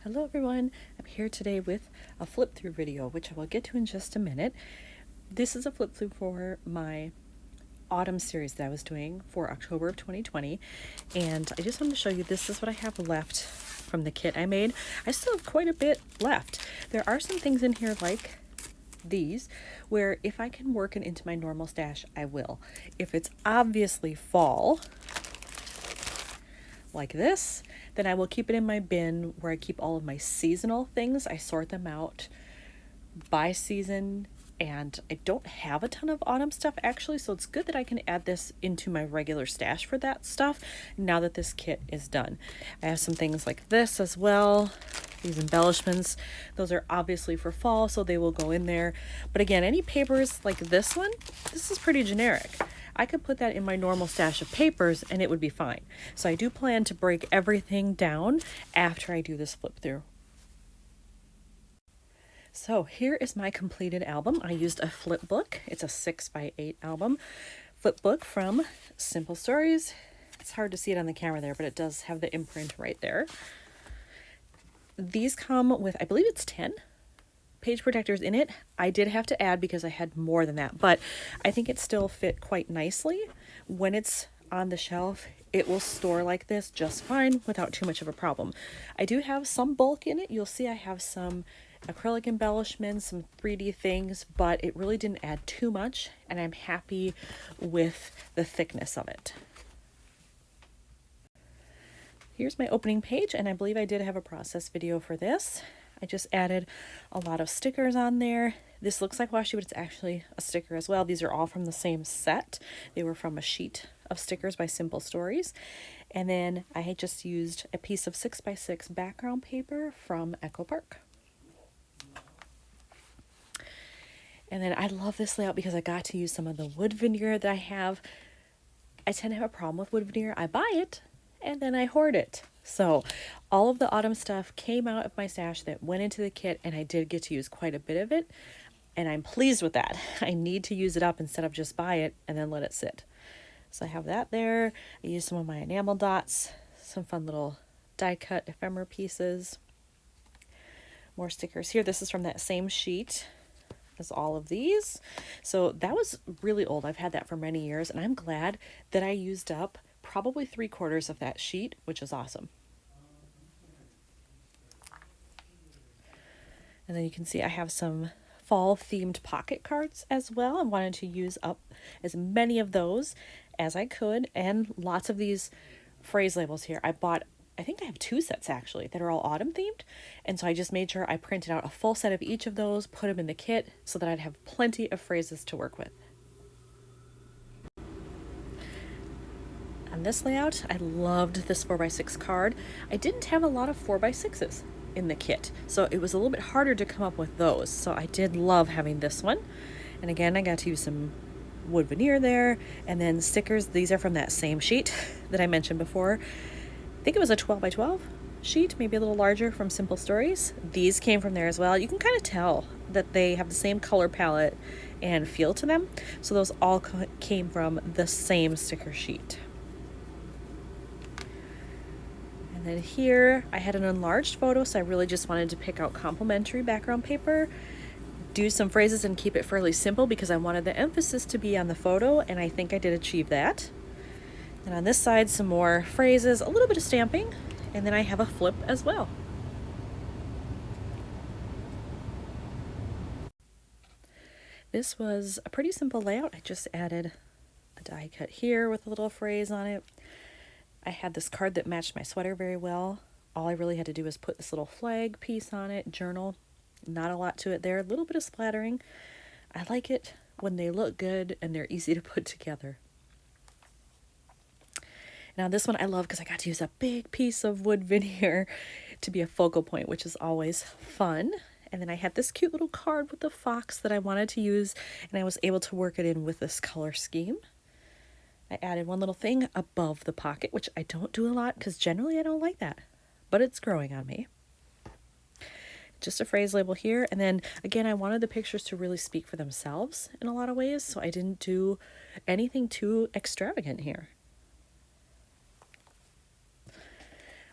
Hello everyone, I'm here today with a flip-through video, which I will get to in just a minute. This is a flip-through for my autumn series that I was doing for October of 2020, and I just wanted to show you this is what I have left from the kit I made. I still have quite a bit left. There are some things in here like these where if I can work it into my normal stash, I will. If it's obviously fall, like this, then I will keep it in my bin where I keep all of my seasonal things. I sort them out by season, and I don't have a ton of autumn stuff actually, so it's good that I can add this into my regular stash for that stuff now that this kit is done. I have some things like this as well. These embellishments, those are obviously for fall, so they will go in there. But again, any papers like this one, this is pretty generic. I could put that in my normal stash of papers and it would be fine. So I do plan to break everything down after I do this flip through. So here is my completed album. I used a flipbook. It's a 6x8 album flipbook from Simple Stories. It's hard to see it on the camera there, but it does have the imprint right there. These come with, I believe it's 10 page protectors in it. I did have to add because I had more than that, but I think it still fit quite nicely. When it's on the shelf, it will store like this just fine without too much of a problem. I do have some bulk in it. You'll see I have some acrylic embellishments, some 3D things, but it really didn't add too much, and I'm happy with the thickness of it. Here's my opening page, and I believe I did have a process video for this. I just added a lot of stickers on there. This looks like washi, but it's actually a sticker as well. These are all from the same set. They were from a sheet of stickers by Simple Stories. And then I had just used a piece of 6x6 background paper from Echo Park. And then I love this layout because I got to use some of the wood veneer that I have. I tend to have a problem with wood veneer. I buy it and then I hoard it. So all of the autumn stuff came out of my stash that went into the kit, and I did get to use quite a bit of it, and I'm pleased with that. I need to use it up instead of just buy it and then let it sit. So I have that there. I used some of my enamel dots, some fun little die cut ephemera pieces, more stickers here. This is from that same sheet as all of these. So that was really old. I've had that for many years, and I'm glad that I used up probably 3/4 of that sheet, which is awesome. And then you can see I have some fall themed pocket cards as well. I wanted to use up as many of those as I could, and lots of these phrase labels here. I think I have 2 sets actually that are all autumn themed, and so I just made sure I printed out a full set of each of those, put them in the kit so that I'd have plenty of phrases to work with. On this layout, I loved this 4x6 card. I didn't have a lot of 4x6s in the kit, so it was a little bit harder to come up with those. So I did love having this one. And again, I got to use some wood veneer there, and then stickers. These are from that same sheet that I mentioned before. I think it was a 12x12 sheet, maybe a little larger, from Simple Stories. These came from there as well. You can kind of tell that they have the same color palette and feel to them. So those all came from the same sticker sheet. And then here I had an enlarged photo, so I really just wanted to pick out complimentary background paper, do some phrases, and keep it fairly simple because I wanted the emphasis to be on the photo, and I think I did achieve that. And on this side, some more phrases, a little bit of stamping, and then I have a flip as well. This was a pretty simple layout. I just added a die cut here with a little phrase on it. I had this card that matched my sweater very well. All I really had to do was put this little flag piece on it, journal. Not a lot to it there, a little bit of splattering. I like it when they look good and they're easy to put together. Now this one I love because I got to use a big piece of wood veneer to be a focal point, which is always fun. And then I had this cute little card with the fox that I wanted to use, and I was able to work it in with this color scheme. I added one little thing above the pocket, which I don't do a lot because generally I don't like that, but it's growing on me. Just a phrase label here, and then again I wanted the pictures to really speak for themselves in a lot of ways, so I didn't do anything too extravagant here.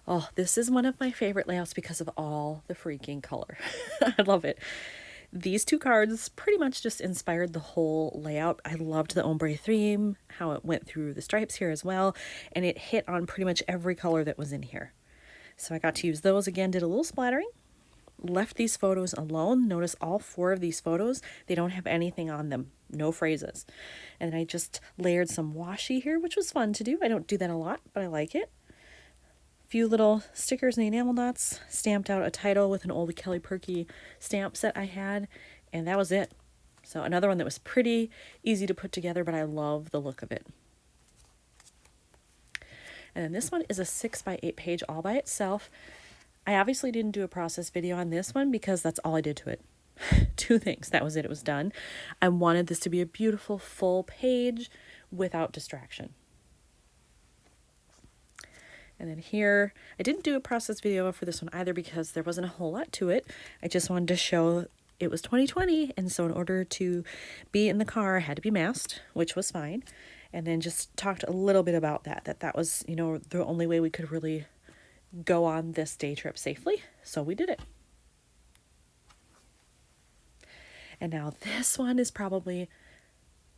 Oh, this is one of my favorite layouts because of all the freaking color. I love it. These two cards pretty much just inspired the whole layout. I loved the ombre theme, how it went through the stripes here as well, and it hit on pretty much every color that was in here. So I got to use those again, did a little splattering, left these photos alone. Notice all 4 of these photos, they don't have anything on them, no phrases. And then I just layered some washi here, which was fun to do. I don't do that a lot, but I like it. Few little stickers and enamel dots, stamped out a title with an old Kelly Perky stamp set I had, and that was it. So another one that was pretty easy to put together, but I love the look of it. And then this one is a 6x8 page all by itself. I obviously didn't do a process video on this one because that's all I did to it. 2 things, that was it, it was done. I wanted this to be a beautiful full page without distraction. And then here, I didn't do a process video for this one either because there wasn't a whole lot to it. I just wanted to show it was 2020, and so in order to be in the car, I had to be masked, which was fine. And then just talked a little bit about that was, you know, the only way we could really go on this day trip safely. So we did it. And now this one is probably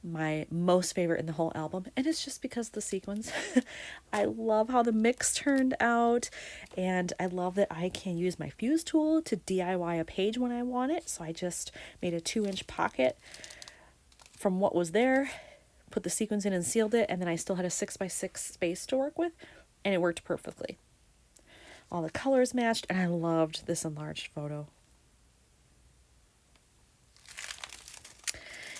my most favorite in the whole album, and it's just because the sequins. I love how the mix turned out, and I love that I can use my fuse tool to DIY a page when I want it. So I just made a 2-inch pocket from what was there, put the sequins in and sealed it, and then I still had a 6x6 space to work with, and it worked perfectly. All the colors matched, and I loved this enlarged photo.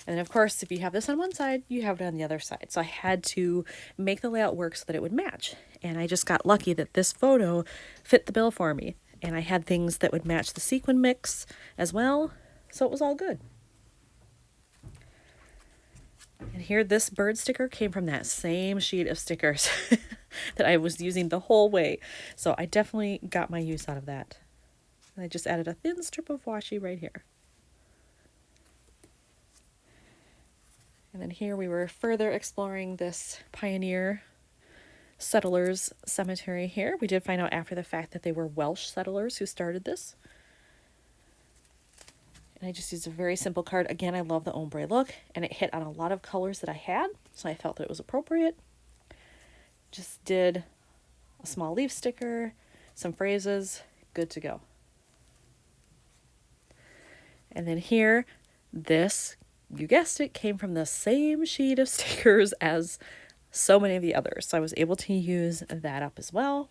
And then of course, if you have this on one side, you have it on the other side. So I had to make the layout work so that it would match. And I just got lucky that this photo fit the bill for me. And I had things that would match the sequin mix as well. So it was all good. And here, this bird sticker came from that same sheet of stickers that I was using the whole way. So I definitely got my use out of that. And I just added a thin strip of washi right here. And then here we were further exploring this pioneer settlers cemetery here. We did find out after the fact that they were Welsh settlers who started this. And I just used a very simple card. Again, I love the ombre look, and it hit on a lot of colors that I had, so I felt that it was appropriate. Just did a small leaf sticker, some phrases, good to go. And then here, this, you guessed it, came from the same sheet of stickers as so many of the others. So I was able to use that up as well.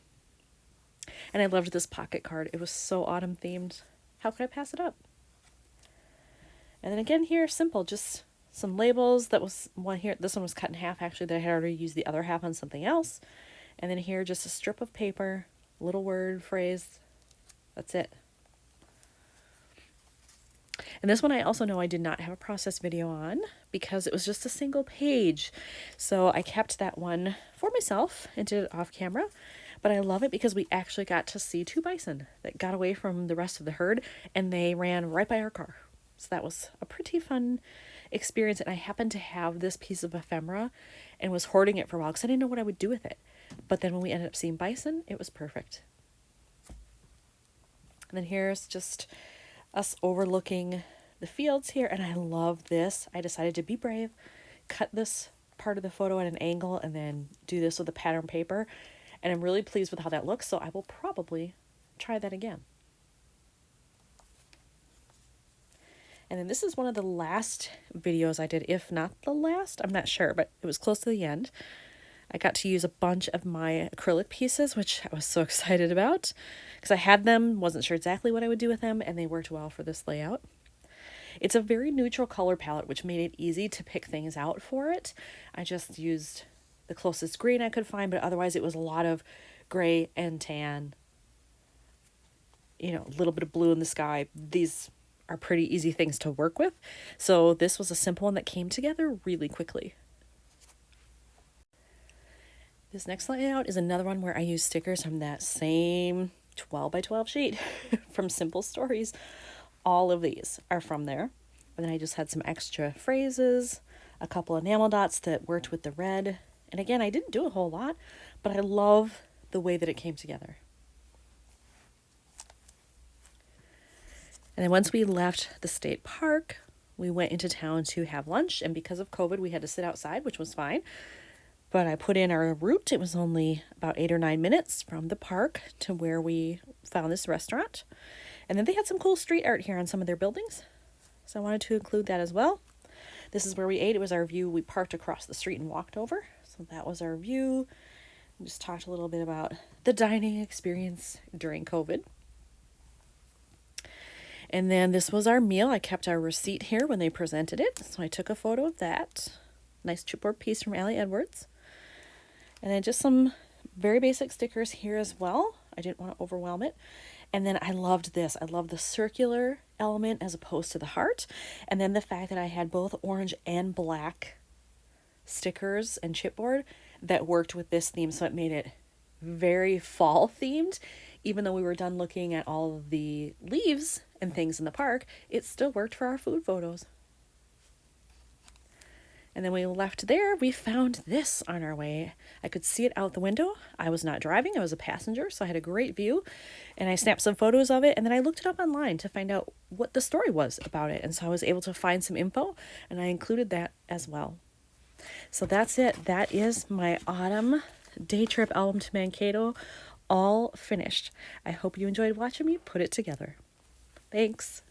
And I loved this pocket card. It was so autumn themed. How could I pass it up? And then again here, simple, just some labels. That was one here. This one was cut in half actually, that I had already used the other half on something else. And then here, just a strip of paper, little word, phrase. That's it. And this one I also know I did not have a process video on because it was just a single page. So I kept that one for myself and did it off camera. But I love it because we actually got to see 2 bison that got away from the rest of the herd, and they ran right by our car. So that was a pretty fun experience. And I happened to have this piece of ephemera and was hoarding it for a while because I didn't know what I would do with it. But then when we ended up seeing bison, it was perfect. And then here's just us overlooking the fields here, and I love this. I decided to be brave, cut this part of the photo at an angle, and then do this with a pattern paper, and I'm really pleased with how that looks, so I will probably try that again. And then this is one of the last videos I did, if not the last, I'm not sure, but it was close to the end. I got to use a bunch of my acrylic pieces, which I was so excited about because I had them, wasn't sure exactly what I would do with them, and they worked well for this layout. It's a very neutral color palette, which made it easy to pick things out for it. I just used the closest green I could find, but otherwise it was a lot of gray and tan, you know, a little bit of blue in the sky. These are pretty easy things to work with. So this was a simple one that came together really quickly. This next layout is another one where I use stickers from that same 12 by 12 sheet from Simple Stories. All of these are from there. And then I just had some extra phrases, a couple enamel dots that worked with the red. And again, I didn't do a whole lot, but I love the way that it came together. And then once we left the state park, we went into town to have lunch. And because of COVID, we had to sit outside, which was fine. But I put in our route. It was only about 8 or 9 minutes from the park to where we found this restaurant. And then they had some cool street art here on some of their buildings. So I wanted to include that as well. This is where we ate. It was our view. We parked across the street and walked over. So that was our view. We just talked a little bit about the dining experience during COVID. And then this was our meal. I kept our receipt here when they presented it. So I took a photo of that. Nice chipboard piece from Allie Edwards. And then just some very basic stickers here as well. I didn't want to overwhelm it. And then I loved this. I love the circular element as opposed to the heart. And then the fact that I had both orange and black stickers and chipboard that worked with this theme. So it made it very fall themed. Even though we were done looking at all of the leaves and things in the park, it still worked for our food photos. And then we left there, we found this on our way. I could see it out the window. I was not driving, I was a passenger, so I had a great view. And I snapped some photos of it, and then I looked it up online to find out what the story was about it. And so I was able to find some info, and I included that as well. So that's it. That is my autumn day trip album to Mankato, all finished. I hope you enjoyed watching me put it together. Thanks.